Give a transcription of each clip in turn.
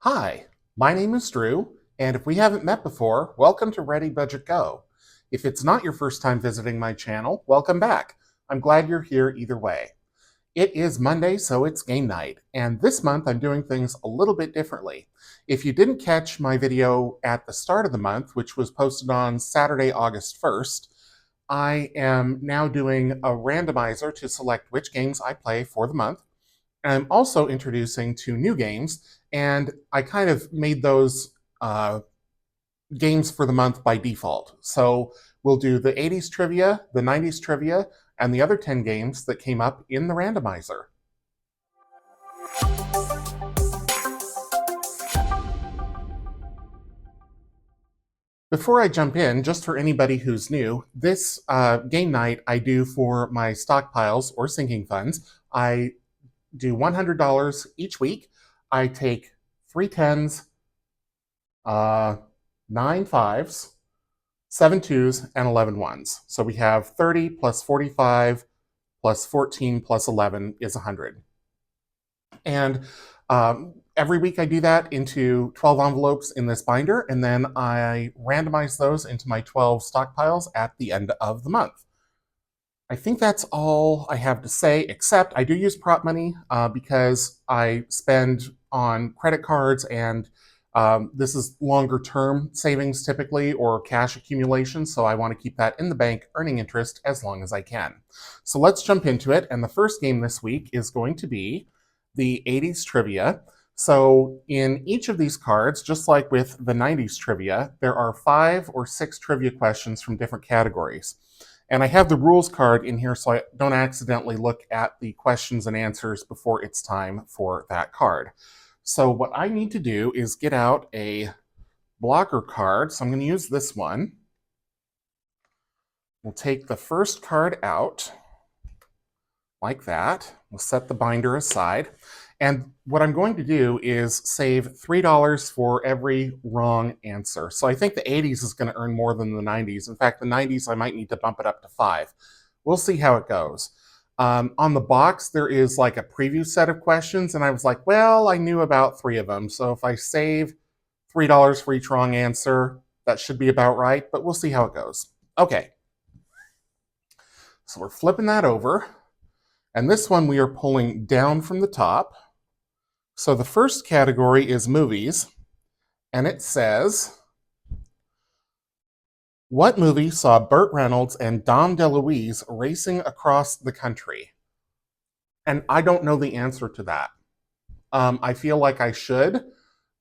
Hi, my name is Drew, and if we haven't met before, welcome to ReadyBudgetGo. If it's not your first time visiting my channel, welcome back. I'm glad you're here either way. It is Monday, so it's game night, and this month I'm doing things a little bit differently. If you didn't catch my video at the start of the month, which was posted on Saturday, August 1st, I am now doing a randomizer to select which games I play for the month. I'm also introducing two new games, and I kind of made those games for the month by default. So we'll do the 80s trivia, the 90s trivia, and the other 10 games that came up in the randomizer. Before I jump in, just for anybody who's new, this game night I do for my stockpiles or sinking funds. I do $100 each week. I take 3 tens, 9 fives, 7 twos, and 11 ones. So we have 30 plus 45 plus 14 plus 11 is 100. And every week I do that into 12 envelopes in this binder, and then I randomize those into my 12 stockpiles at the end of the month. I think that's all I have to say, except I do use prop money because I spend on credit cards, and this is longer term savings typically, or cash accumulation, so I want to keep that in the bank earning interest as long as I can. So let's jump into it, and the first game this week is going to be the 80s trivia. So in each of these cards, just like with the 90s trivia, there are 5 or 6 trivia questions from different categories. And I have the rules card in here so I don't accidentally look at the questions and answers before it's time for that card. So what I need to do is get out a blocker card. So I'm going to use this one. We'll take the first card out like that. We'll set the binder aside. And what I'm going to do is save $3 for every wrong answer. So I think the 80s is going to earn more than the 90s. In fact, the 90s, I might need to bump it up to 5. We'll see how it goes. On the box, there is like a preview set of questions, and I was like, well, I knew about 3 of them. So if I save $3 for each wrong answer, that should be about right, but we'll see how it goes. Okay. So we're flipping that over. And this one we are pulling down from the top. So the first category is movies, and it says, what movie saw Burt Reynolds and Dom DeLuise racing across the country? And I don't know the answer to that. I feel like I should,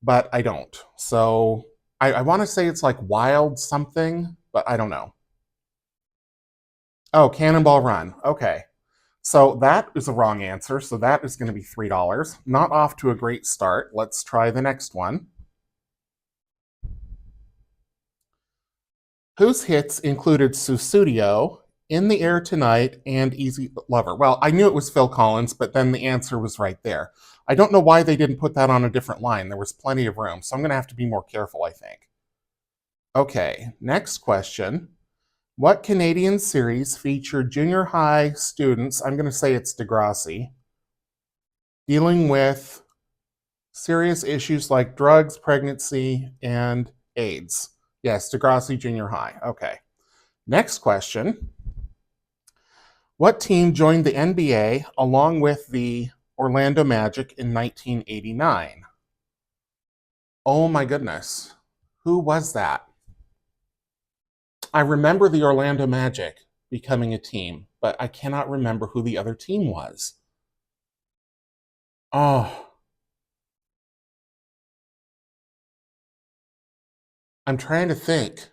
but I don't. So I want to say it's like Wild something, but I don't know. Oh, Cannonball Run. Okay. So that is a wrong answer, so that is going to be $3. Not off to a great start. Let's try the next one. Whose hits included Susudio, In the Air Tonight, and Easy Lover? Well, I knew it was Phil Collins, but then the answer was right there. I don't know why they didn't put that on a different line. There was plenty of room, so I'm going to have to be more careful, I think. Okay, next question. What Canadian series featured junior high students, I'm going to say it's Degrassi, dealing with serious issues like drugs, pregnancy, and AIDS? Yes, Degrassi Junior High. Okay. Next question. What team joined the NBA along with the Orlando Magic in 1989? Oh my goodness. Who was that? I remember the Orlando Magic becoming a team, but I cannot remember who the other team was. Oh. I'm trying to think.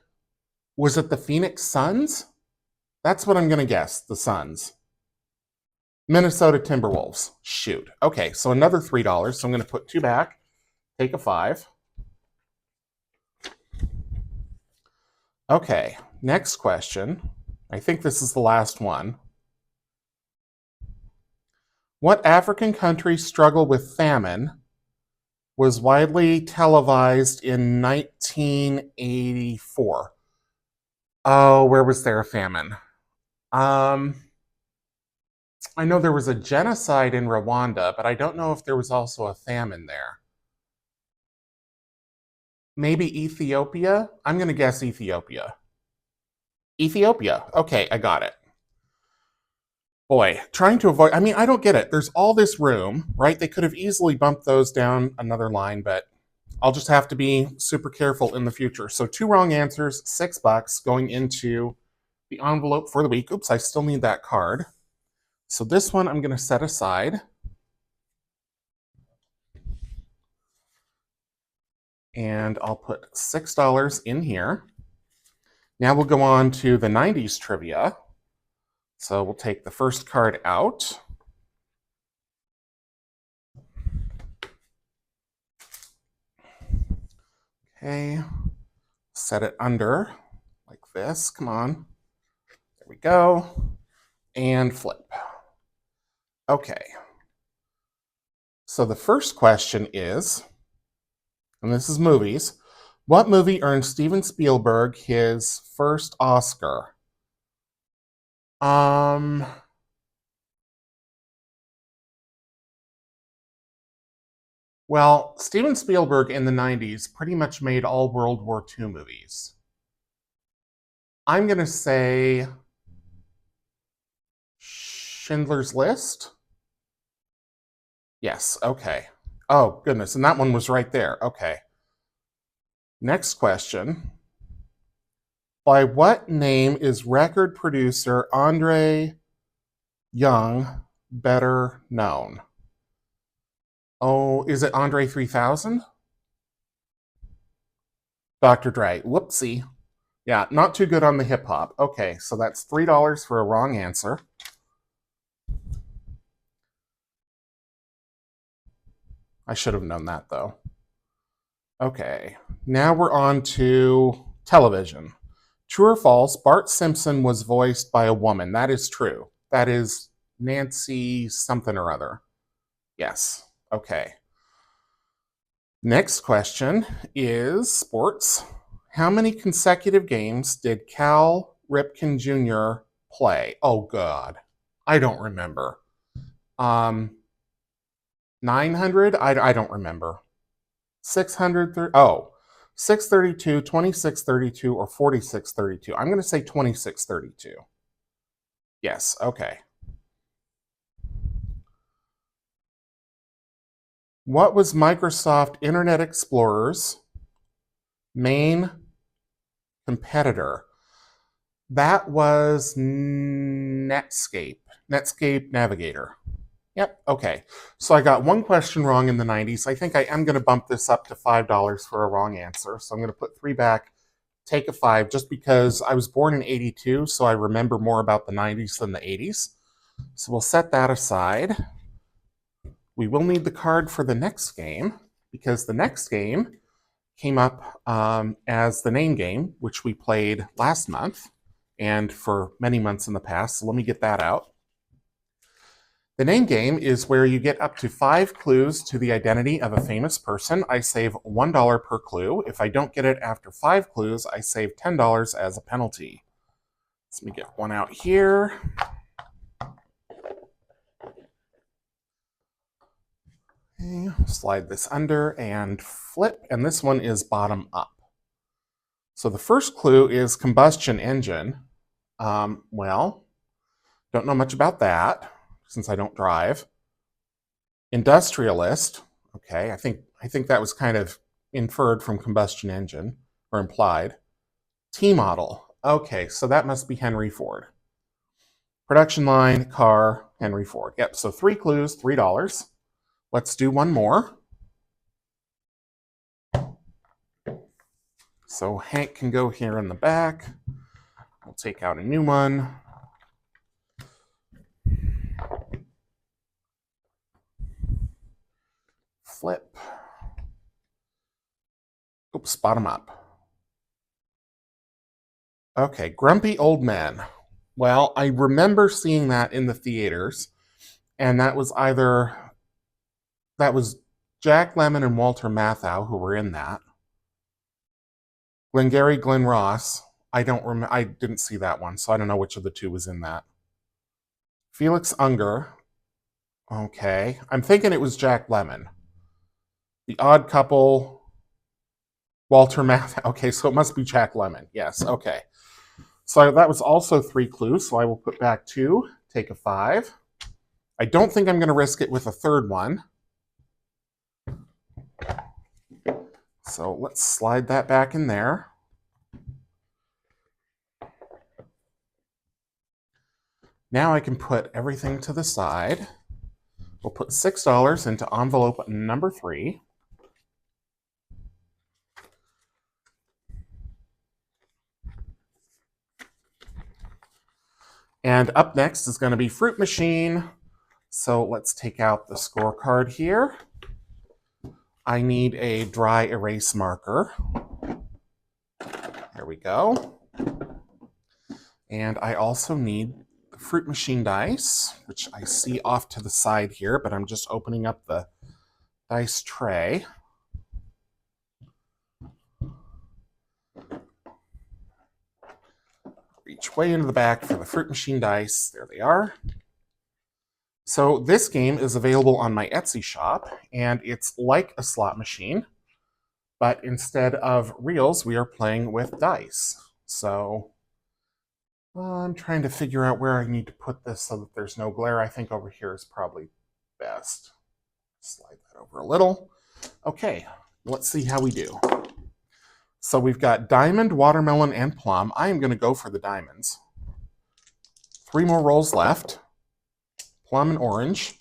Was it the Phoenix Suns? That's what I'm going to guess, the Suns. Minnesota Timberwolves. Shoot. Okay, so another $3. So I'm going to put 2 back, take a 5. Okay, next question. I think this is the last one. What African country struggled with famine was widely televised in 1984? Oh, where was there a famine? I know there was a genocide in Rwanda, but I don't know if there was also a famine there. Maybe Ethiopia? I'm going to guess Ethiopia. Ethiopia. Okay, I got it. Boy, trying to avoid, I mean, I don't get it. There's all this room, right? They could have easily bumped those down another line, but I'll just have to be super careful in the future. So 2 wrong answers, $6 going into the envelope for the week. Oops, I still need that card. So this one I'm going to set aside. And I'll put $6 in here. Now we'll go on to the 90s trivia. So we'll take the first card out. Okay, set it under like this. Come on. There we go. And flip. Okay. So the first question is, and this is movies, what movie earned Steven Spielberg his first Oscar? Well, Steven Spielberg in the 90s pretty much made all World War II movies. I'm going to say Schindler's List? Yes, okay. Oh, goodness, and that one was right there. Okay. Next question. By what name is record producer Andre Young better known? Oh, is it Andre 3000? Dr. Dre. Whoopsie. Yeah, not too good on the hip hop. Okay, so that's $3 for a wrong answer. I should have known that though. Okay, now we're on to television. True or false, Bart Simpson was voiced by a woman. That is true. That is Nancy something or other. Yes. Okay. Next question is sports. How many consecutive games did Cal Ripken Jr. play? Oh, God. I don't remember. 900? I don't remember. 600? 632, 2632, or 4632. I'm going to say 2632. Yes, okay. What was Microsoft Internet Explorer's main competitor? That was Netscape Navigator. Yep, okay. So I got one question wrong in the 90s. I think I am going to bump this up to $5 for a wrong answer. So I'm going to put 3 back, take a 5, just because I was born in 82, so I remember more about the 90s than the 80s. So we'll set that aside. We will need the card for the next game, because the next game came up as the name game, which we played last month and for many months in the past. So let me get that out. The name game is where you get up to 5 clues to the identity of a famous person. I save $1 per clue. If I don't get it after 5 clues, I save $10 as a penalty. Let me get one out here. Okay, slide this under and flip, and this one is bottom up. So the first clue is combustion engine. Well, don't know much about that since I don't drive. Industrialist. Okay, I think that was kind of inferred from combustion engine or implied. T-model. Okay, so that must be Henry Ford. Production line, car, Henry Ford. Yep, so 3 clues, $3. Let's do one more. So Hank can go here in the back. We'll take out a new one. Flip. Oops, bottom up. Okay, Grumpy Old Man. Well, I remember seeing that in the theaters, and that was Jack Lemmon and Walter Matthau who were in that. Glengarry Glen Ross. I didn't see that one, so I don't know which of the two was in that. Felix Unger. Okay, I'm thinking it was Jack Lemmon. The Odd Couple. Walter Math. Okay, so it must be Jack Lemmon. Yes, okay. So that was also 3 clues, so I will put back 2, take a 5. I don't think I'm going to risk it with a third one. So let's slide that back in there. Now I can put everything to the side. We'll put $6 into envelope number 3. And up next is going to be Fruit Machine. So let's take out the scorecard here. I need a dry erase marker. There we go. And I also need the Fruit Machine dice, which I see off to the side here, but I'm just opening up the dice tray. Reach way into the back for the Fruit Machine dice. There they are. So this game is available on my Etsy shop, and it's like a slot machine, but instead of reels, we are playing with dice. So I'm trying to figure out where I need to put this so that there's no glare. I think over here is probably best. Slide that over a little. Okay, let's see how we do. So we've got diamond, watermelon, and plum. I am going to go for the diamonds. 3 more rolls left. Plum and orange.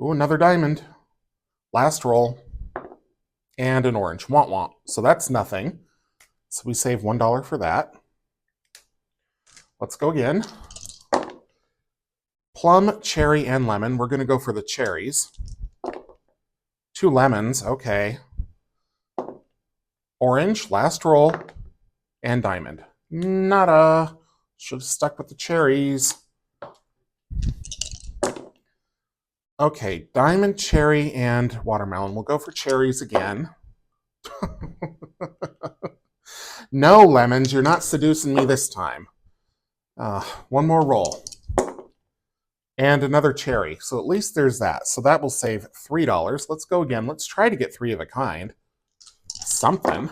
Ooh, another diamond. Last roll. And an orange. Want, want. So that's nothing. So we save $1 for that. Let's go again. Plum, cherry, and lemon. We're going to go for the cherries. 2 lemons. Okay. Orange, last roll, and diamond. Nada. Should have stuck with the cherries. Okay, diamond, cherry, and watermelon. We'll go for cherries again. No, lemons, you're not seducing me this time. 1 more roll. And another cherry. So at least there's that. So that will save $3. Let's go again. Let's try to get 3 of a kind. Something.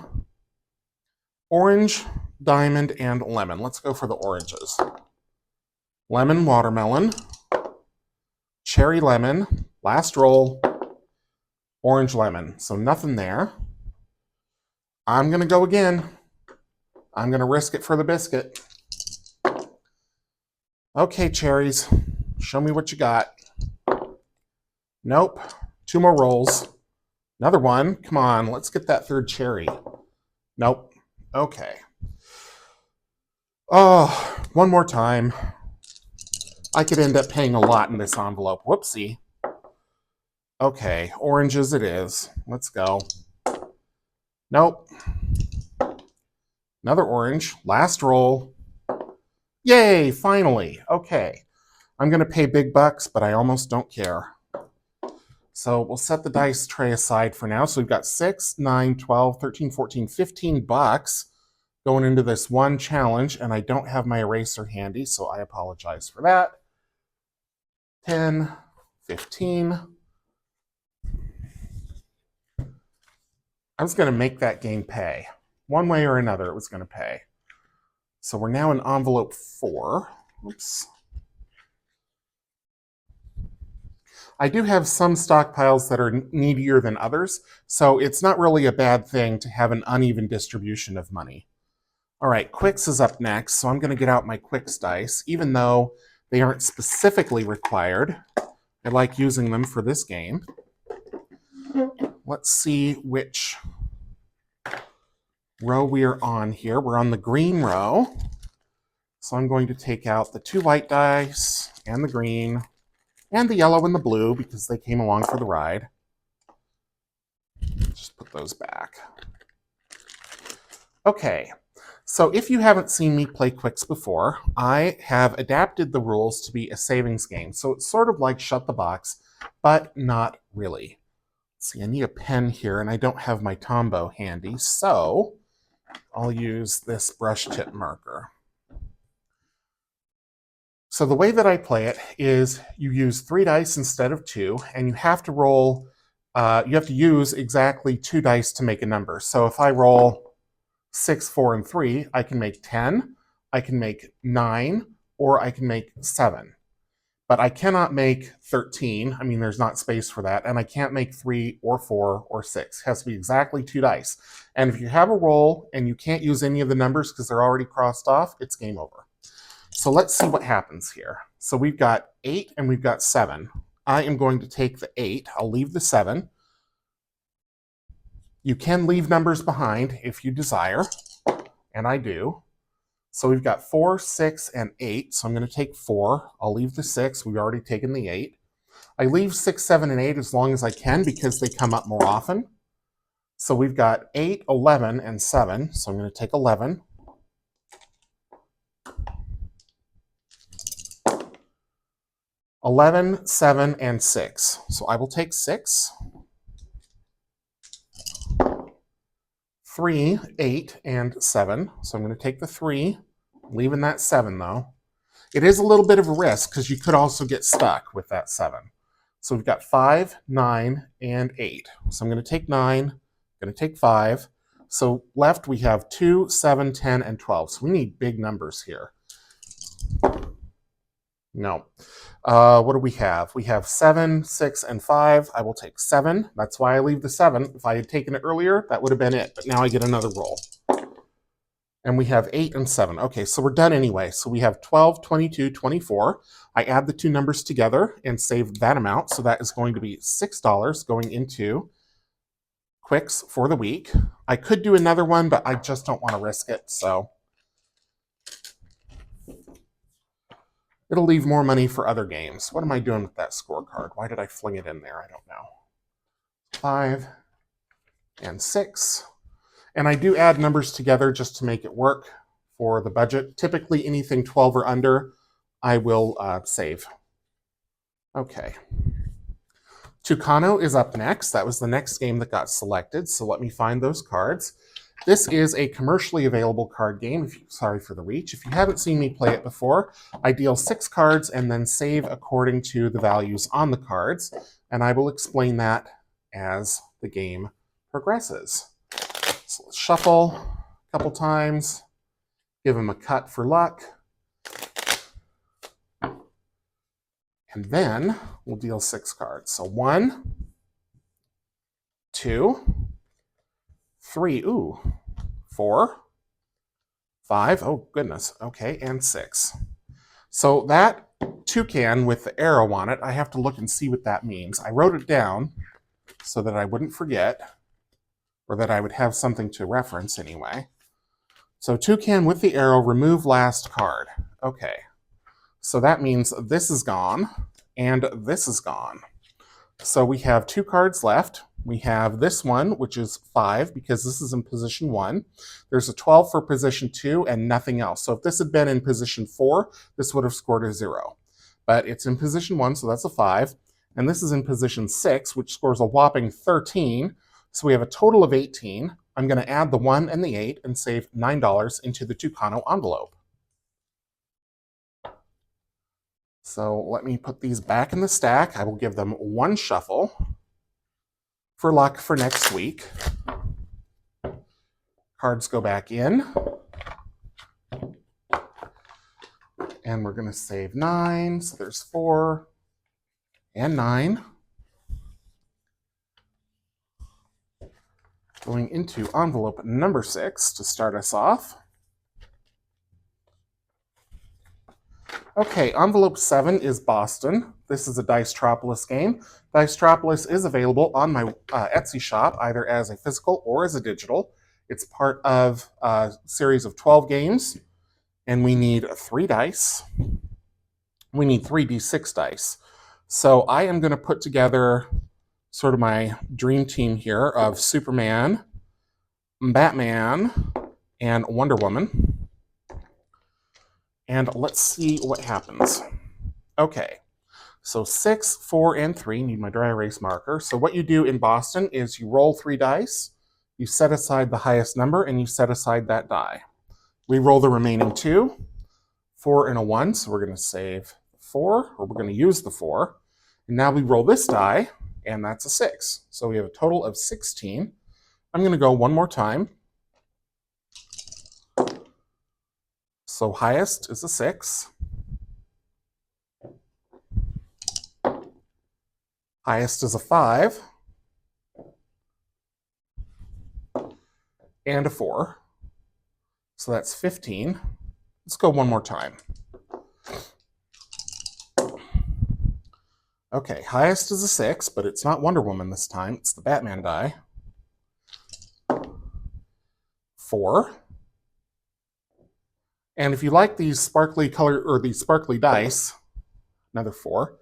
Orange, diamond, and lemon. Let's go for the oranges. Lemon, watermelon. Cherry, lemon. Last roll. Orange, lemon. So nothing there. I'm going to go again. I'm going to risk it for the biscuit. Okay, cherries. Show me what you got. Nope. 2 more rolls. Another one. Come on, let's get that third cherry. Nope. Okay. Oh, 1 more time. I could end up paying a lot in this envelope. Whoopsie. Okay, oranges it is. Let's go. Nope. Another orange. Last roll. Yay, finally. Okay. I'm going to pay big bucks, but I almost don't care. So we'll set the dice tray aside for now. So we've got 6, 9, 12, 13, 14, 15 bucks going into this one challenge, and I don't have my eraser handy, so I apologize for that. 10, 15. I was going to make that game pay. One way or another, it was going to pay. So we're now in envelope 4. Oops. I do have some stockpiles that are needier than others, so it's not really a bad thing to have an uneven distribution of money. All right, Quicks is up next, so I'm going to get out my Quicks dice, even though they aren't specifically required. I like using them for this game. Let's see which row we are on here. We're on the green row, so I'm going to take out the 2 white dice and the green, and the yellow and the blue, because they came along for the ride. Just put those back. Okay, so if you haven't seen me play Quicks before, I have adapted the rules to be a savings game. So it's sort of like Shut the Box, but not really. Let's see, I need a pen here, and I don't have my Tombow handy, so I'll use this brush tip marker. So the way that I play it is you use 3 dice instead of 2, and you have to roll you have to use exactly 2 dice to make a number. So if I roll 6, 4, and 3, I can make 10, I can make 9, or I can make 7. But I cannot make 13. I mean, there's not space for that. And I can't make 3 or 4 or 6. It has to be exactly 2 dice. And if you have a roll and you can't use any of the numbers because they're already crossed off, it's game over. So let's see what happens here. So we've got 8 and we've got 7. I am going to take the 8. I'll leave the 7. You can leave numbers behind if you desire, and I do. So we've got 4, 6, and 8. So I'm going to take 4. I'll leave the 6. We've already taken the 8. I leave 6, 7, and 8 as long as I can because they come up more often. So we've got 8, 11, and 7. So I'm going to take 11. $11, 7, and 6. So I will take 6. 3, 8, and 7. So I'm going to take the 3, leaving that 7 though. It is a little bit of a risk because you could also get stuck with that 7. So we've got 5, 9, and 8. So I'm going to take 9, I'm going to take 5. So left we have 2, 7, 10, and 12. So we need big numbers here. No. What do we have? We have 7, 6, and 5. I will take 7. That's why I leave the 7. If I had taken it earlier, that would have been it. But now I get another roll. And we have 8 and 7. Okay, so we're done anyway. So we have 12, 22, 24. I add the two numbers together and save that amount. So that is going to be $6 going into Quicks for the week. I could do another one, but I just don't want to risk it. So it'll leave more money for other games. What am I doing with that scorecard? Why did I fling it in there? I don't know. 5 and 6. And I do add numbers together just to make it work for the budget. Typically anything 12 or under, I will save. Okay. Tucano is up next. That was the next game that got selected. So let me find those cards. This is a commercially available card game. Sorry for the reach. If you haven't seen me play it before, I deal 6 cards and then save according to the values on the cards. And I will explain that as the game progresses. So let's shuffle a couple times, give him a cut for luck, and then we'll deal 6 cards. So 1, 2, 3, 4, 5, oh goodness, okay, and 6. So that toucan with the arrow on it, I have to look and see what that means. I wrote it down so that I wouldn't forget, or that I would have something to reference anyway. So toucan with the arrow, remove last card. Okay, so that means this is gone, and this is gone. So we have 2 cards left. We have this one, which is 5, because this is in position 1. There's a 12 for position 2, and nothing else. So if this had been in position 4, this would have scored a 0. But it's in position 1, so that's a 5. And this is in position 6, which scores a whopping 13. So we have a total of 18. I'm going to add the 1 and the 8 and save $9 into the Tucano envelope. So let me put these back in the stack. I will give them 1 shuffle for luck for next week. Cards go back in. And we're going to save 9. So there's 4 and 9. Going into envelope number 6 to start us off. Okay, envelope 7 is Boston. This is a Dicetropolis game. Dicetropolis is available on my Etsy shop, either as a physical or as a digital. It's part of a series of 12 games, and we need 3 dice. We need 3d6 dice. So I am going to put together sort of my dream team here of Superman, Batman, and Wonder Woman. And let's see what happens. Okay, so 6, 4, and 3, need my dry erase marker. So what you do in Boston is you roll 3 dice, you set aside the highest number, and you set aside that die. We roll the remaining 2, 4 and a 1, so we're going to save 4, or we're going to use the 4. And now we roll this die, and that's a 6. So we have a total of 16. I'm going to go one more time. So highest is a 6. Highest is a 5. And a 4. So that's 15. Let's go one more time. Okay, highest is a 6, but it's not Wonder Woman this time. It's the Batman die. 4. And if you like these sparkly color or these sparkly dice, another 4.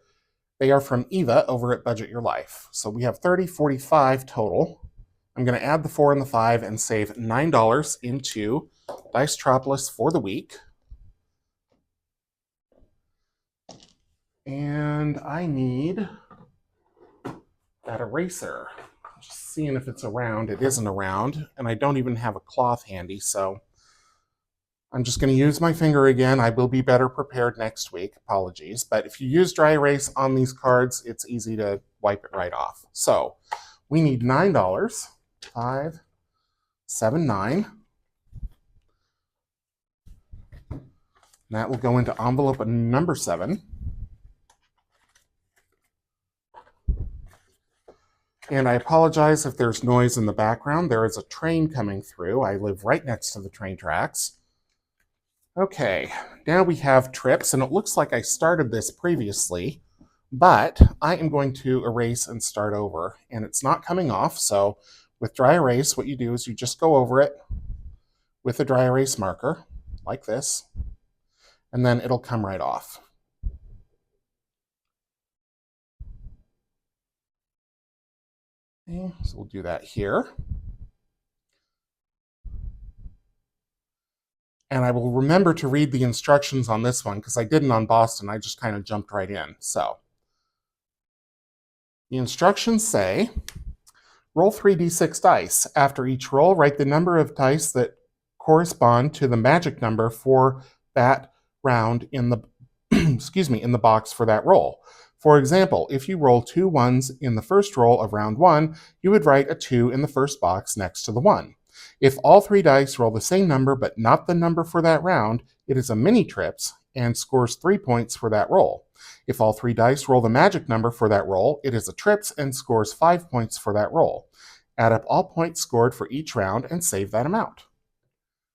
They are from Eva over at Budget Your Life. So we have 30, 45 total. I'm going to add the 4 and the 5 and save $9 into Dicetropolis for the week. And I need that eraser. Just seeing if it's around. It isn't around, and I don't even have a cloth handy, so I'm just going to use my finger again. I will be better prepared next week. Apologies. But if you use dry erase on these cards, it's easy to wipe it right off. So we need $9. 5, 7, 9. And that will go into envelope number 7. And I apologize if there's noise in the background. There is a train coming through. I live right next to the train tracks. Okay, now we have trips, and it looks like I started this previously, but I am going to erase and start over, and it's not coming off. So with dry erase, what you do is you just go over it with a dry erase marker, like this, and then it'll come right off. Okay, so we'll do that here. And I will remember to read the instructions on this one because I didn't on Boston. I just kind of jumped right in. So the instructions say, roll 3d6 dice. After each roll, write the number of dice that correspond to the magic number for that round in the in the box for that roll. For example, if you roll 2 1s in the first roll of round 1, you would write a 2 in the first box next to the 1. If all 3 dice roll the same number but not the number for that round, it is a mini trips and scores 3 points for that roll. If all 3 dice roll the magic number for that roll, it is a trips and scores 5 points for that roll. Add up all points scored for each round and save that amount.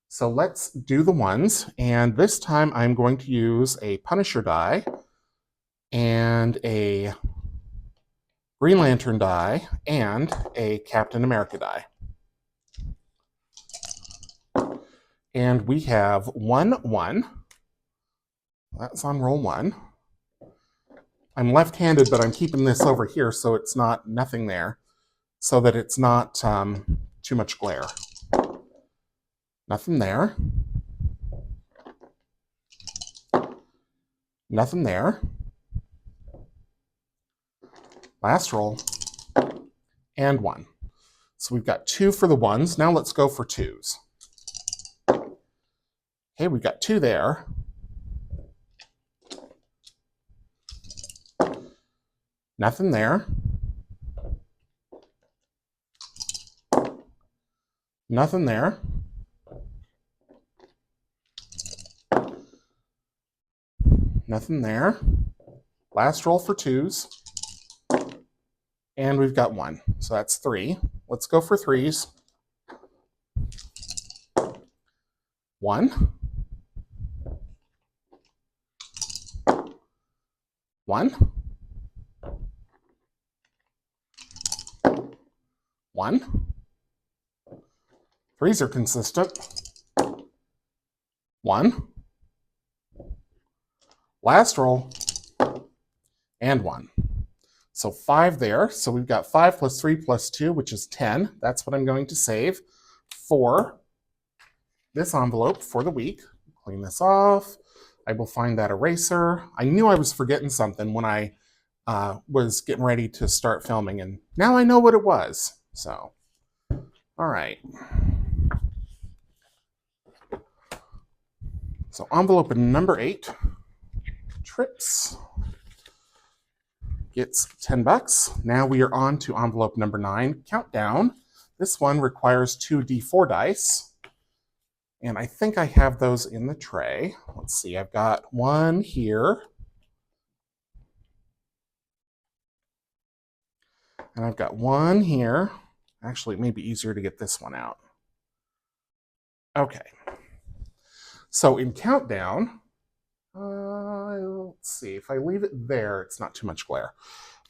So let's do the ones, and this time I'm going to use a Punisher die and a Green Lantern die and a Captain America die. And we have 1, 1. That's on roll 1. I'm left-handed, but I'm keeping this over here so it's not nothing there, so that it's not too much glare. Nothing there. Nothing there. Last roll. And 1. So we've got 2 for the 1s. Now let's go for 2s. Okay, we've got 2 there. Nothing there. Nothing there. Nothing there. Last roll for 2s. And we've got 1. So that's 3. Let's go for 3s. 1. 1. 1. 3s are consistent. 1. Last roll. And 1. So 5 there. So we've got 5 plus 3 plus 2, which is 10. That's what I'm going to save for this envelope for the week. Clean this off. I will find that eraser. I knew I was forgetting something when I was getting ready to start filming, and now I know what it was. So, all right. So envelope number 8. Trips. gets 10 bucks. Now we are on to envelope number 9, countdown. This one requires 2 D4 dice. And I think I have those in the tray. Let's see, I've got one here. And I've got one here. Actually, it may be easier to get this one out. Okay. So in countdown, let's see, if I leave it there, it's not too much glare.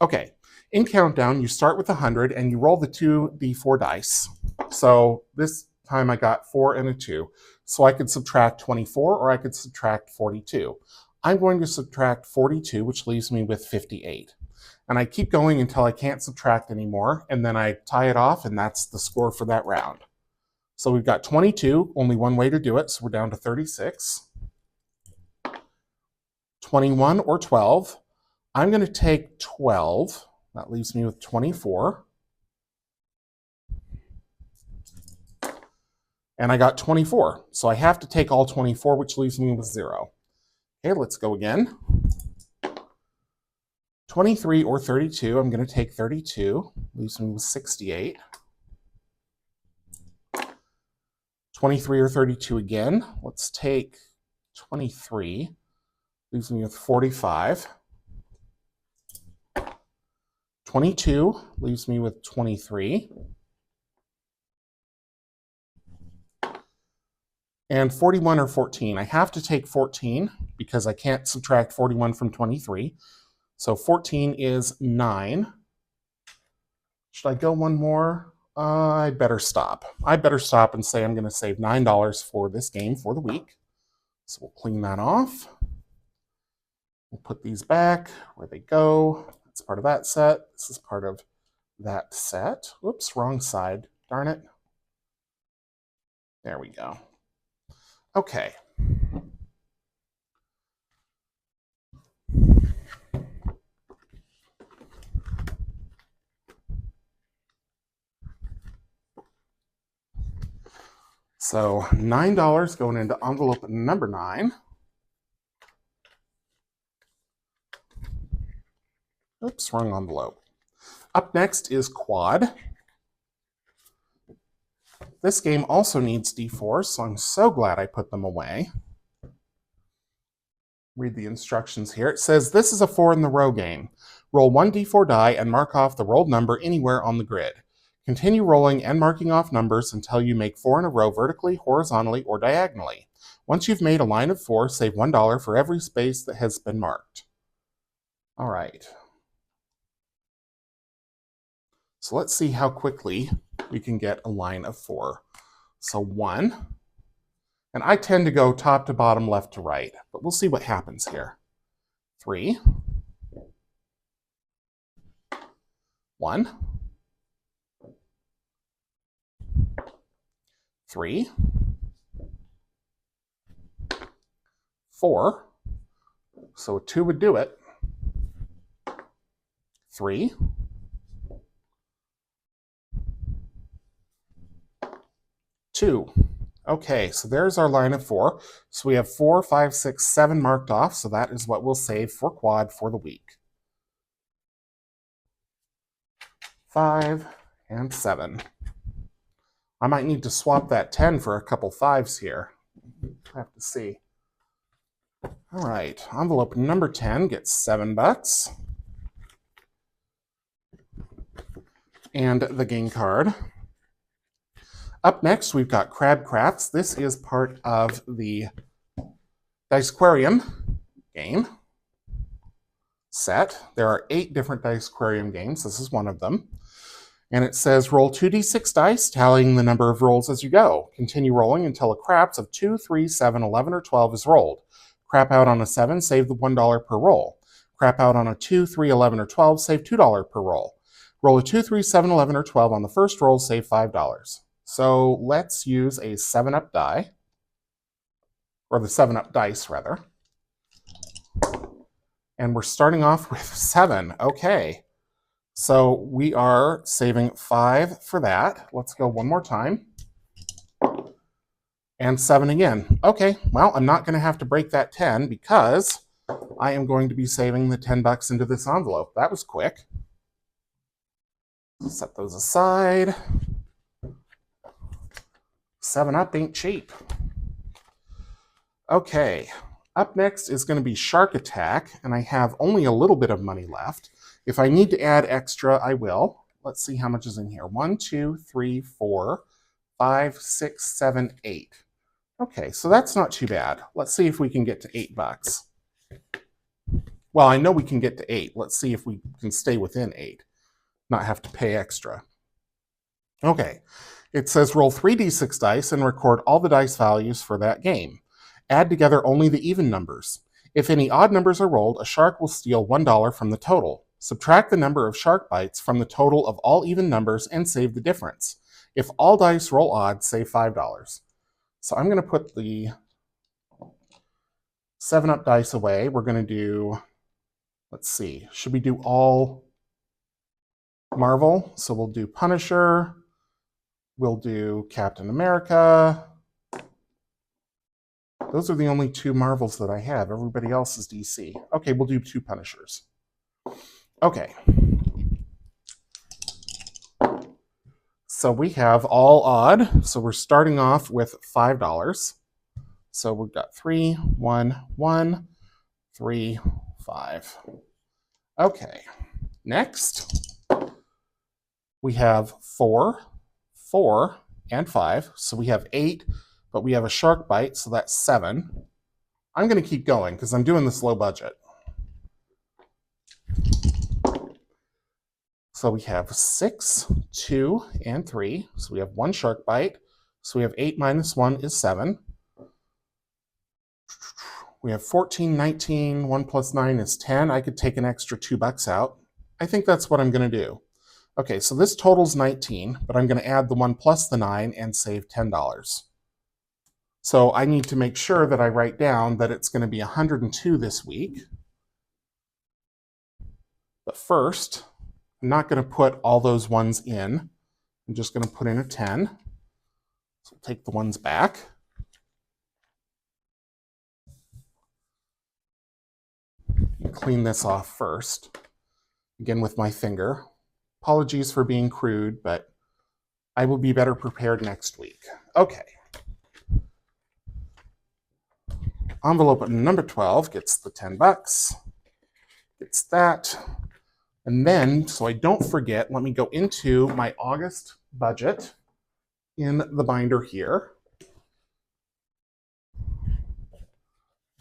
Okay, in countdown, you start with 100 and you roll the 2 D4 dice. So this time I got 4 and a 2. So I could subtract 24 or I could subtract 42. I'm going to subtract 42, which leaves me with 58. And I keep going until I can't subtract anymore, and then I tie it off, and that's the score for that round. So we've got 22, only one way to do it, so we're down to 36. 21 or 12. I'm going to take 12. That leaves me with 24. And I got 24. So I have to take all 24, which leaves me with 0. Okay, let's go again. 23 or 32, I'm going to take 32, leaves me with 68. 23 or 32 again, let's take 23, leaves me with 45. 22 leaves me with 23. And 41 or 14, I have to take 14 because I can't subtract 41 from 23. So 14 is 9. Should I go one more? I better stop. I better stop and say I'm going to save $9 for this game for the week. So we'll clean that off. We'll put these back where they go. That's part of that set. This is part of that set. Whoops, wrong side. Darn it. There we go. Okay. So $9 going into envelope number 9. Oops, wrong envelope. Up next is Quad. This game also needs D4s, so I'm so glad I put them away. Read the instructions here. It says, this is a 4 in the row game. Roll 1 D4 die and mark off the rolled number anywhere on the grid. Continue rolling and marking off numbers until you make 4 in a row vertically, horizontally, or diagonally. Once you've made a line of 4, save $1 for every space that has been marked. All right. So let's see how quickly we can get a line of 4. So 1. And I tend to go top to bottom, left to right, but we'll see what happens here. 3. 1. 3. 4. So a 2 would do it. 3. 2. Okay, so there's our line of 4. So we have 4, 5, 6, 7 marked off, so that is what we'll save for Quad for the week. 5 and 7. I might need to swap that 10 for a couple 5s here. I have to see. All right, envelope number 10 gets $7. And the game card. Up next, we've got Crab Crafts. This is part of the Dicequarium game set. There are 8 different Dicequarium games. This is one of them. And it says roll 2d6 dice, tallying the number of rolls as you go. Continue rolling until a craps of 2, 3, 7, 11, or 12 is rolled. Crap out on a 7, save the $1 per roll. Crap out on a 2, 3, 11, or 12, save $2 per roll. Roll a 2, 3, 7, 11, or 12 on the first roll, save $5. So let's use a 7-up die, or the 7-up dice, rather. And we're starting off with 7. Okay. So we are saving 5 for that. Let's go one more time. And 7 again. Okay, well, I'm not going to have to break that 10 because I am going to be saving the 10 bucks into this envelope. That was quick. Set those aside. 7-Up ain't cheap. Okay, up next is going to be Shark Attack, and I have only a little bit of money left. If I need to add extra, I will. Let's see how much is in here. 1, 2, 3, 4, 5, 6, 7, 8. Okay, so that's not too bad. Let's see if we can get to 8 bucks. Well, I know we can get to 8. Let's see if we can stay within 8, not have to pay extra. Okay, it says roll 3d6 dice and record all the dice values for that game. Add together only the even numbers. If any odd numbers are rolled, a shark will steal $1 from the total. Subtract the number of shark bites from the total of all even numbers and save the difference. If all dice roll odd, save $5. So I'm going to put the 7-Up dice away. We're going to do, let's see, should we do all Marvel? So we'll do Punisher. We'll do Captain America. Those are the only 2 Marvels that I have. Everybody else is DC. Okay, we'll do 2 Punishers. Okay. So we have all odd. So we're starting off with $5. So we've got 3, 1, 1, 3, 5. Okay. Next, we have 4, 4, and 5. So we have 8. But we have a shark bite, so that's 7. I'm going to keep going because I'm doing this low budget. So we have 6, 2, and 3. So we have 1 shark bite. So we have 8 minus 1 is 7. We have 14, 19, 1 plus 9 is 10. I could take an extra 2 bucks out. I think that's what I'm going to do. Okay, so this totals 19, but I'm going to add the 1 plus the 9 and save $10. So I need to make sure that I write down that it's going to be 102 this week. But first, I'm not going to put all those ones in. I'm just going to put in a 10. So I'll take the ones back. And clean this off first. Again with my finger. Apologies for being crude, but I will be better prepared next week. Okay. Envelope number 12 gets the 10 bucks. Gets that. And then, so I don't forget, let me go into my August budget in the binder here.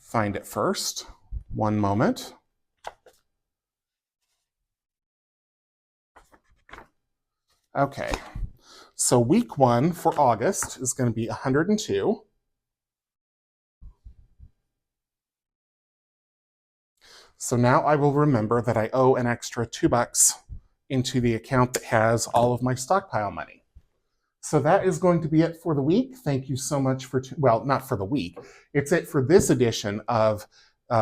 Find it first. One moment. Okay. So week 1 for August is going to be 102. So now I will remember that I owe an extra 2 bucks into the account that has all of my stockpile money. So that is going to be it for the week. Thank you so much for, well, not for the week. It's it for this edition of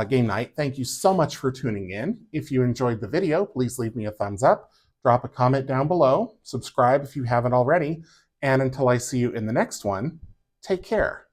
Game Night. Thank you so much for tuning in. If you enjoyed the video, please leave me a thumbs up, drop a comment down below, subscribe if you haven't already, and until I see you in the next one, take care.